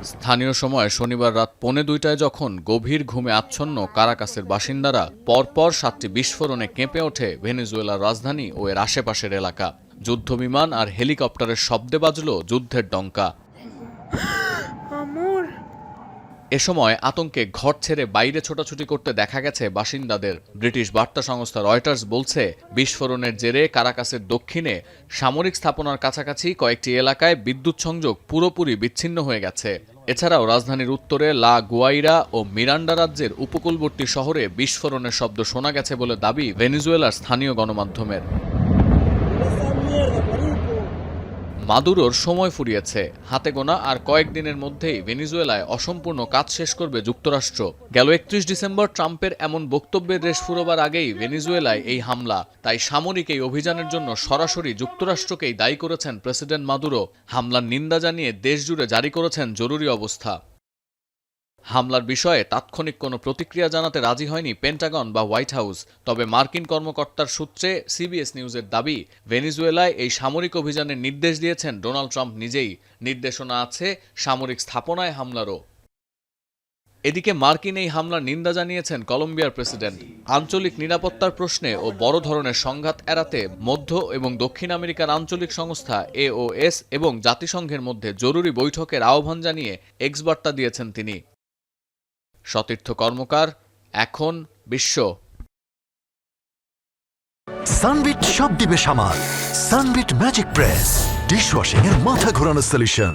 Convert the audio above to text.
স্থানীয় সময় শনিবার রাত 1:45টায় যখন গভীর ঘুমে আচ্ছন্ন কারাকাসের বাসিন্দারা পরপর 7টি বিস্ফোরণে কেঁপে ওঠে ভেনেজুয়েলার রাজধানী ও এর আশেপাশের এলাকা। যুদ্ধবিমান আর হেলিকপ্টারের শব্দে বাজল যুদ্ধের ডঙ্কা। এ সময় আতঙ্কে ঘর ছেড়ে বাইরে ছোটাছুটি করতে দেখা গেছে বাসিন্দাদের। ব্রিটিশ বার্তা সংস্থা রয়টার্স বলছে, বিস্ফোরণের জেরে কারাকাসের দক্ষিণে সামরিক স্থাপনার কাছাকাছি কয়েকটি এলাকায় বিদ্যুৎ সংযোগ পুরোপুরি বিচ্ছিন্ন হয়ে গেছে। এছাড়াও রাজধানীর উত্তরে লা গুয়াইরা ও মিরান্ডা রাজ্যের উপকূলবর্তী শহরে বিস্ফোরণের শব্দ শোনা গেছে বলে দাবি ভেনেজুয়েলার স্থানীয় গণমাধ্যমের। মাদুরোর সময় ফুরিয়েছে। হাতে গোনা আর কয়েকদিনের মধ্যেই ভেনেজুয়েলায় অসম্পূর্ণ কাজ শেষ করবে যুক্তরাষ্ট্র। গেল 31 ডিসেম্বর ট্রাম্পের এমন বক্তব্যের রেশ ফুরোবার আগেই ভেনেজুয়েলায় এই হামলা। তাই সামরিক এই অভিযানের জন্য সরাসরি যুক্তরাষ্ট্রকেই দায়ী করেছেন প্রেসিডেন্ট মাদুরো। হামলার নিন্দা জানিয়ে দেশজুড়ে জারি করেছেন জরুরি অবস্থা। হামলার বিষয়ে তাৎক্ষণিক কোনো প্রতিক্রিয়া জানাতে রাজি হয়নি পেন্টাগন বা হোয়াইট হাউস। তবে মার্কিন কর্মকর্তার সূত্রে সিবিএস নিউজের দাবি, ভেনেজুয়েলায় এই সামরিক অভিযানের নির্দেশ দিয়েছেন ডোনাল্ড ট্রাম্প নিজেই। নির্দেশনা আছে সামরিক স্থাপনায় হামলারও। এদিকে মার্কিন এই হামলার নিন্দা জানিয়েছেন কলম্বিয়ার প্রেসিডেন্ট। আঞ্চলিক নিরাপত্তার প্রশ্নে ও বড় ধরনের সংঘাত এড়াতে মধ্য এবং দক্ষিণ আমেরিকার আঞ্চলিক সংস্থা এওএস এবং জাতিসংঘের মধ্যে জরুরি বৈঠকের আহ্বান জানিয়ে এক্স বার্তা দিয়েছেন তিনি। সতীর্থ কর্মকার, এখন বিশ্ব। সানবিট সব দিবে সামাল। সানবিট ম্যাজিক প্রেস ডিশওয়াশিং এর মাথা ঘোরানো সলিউশন।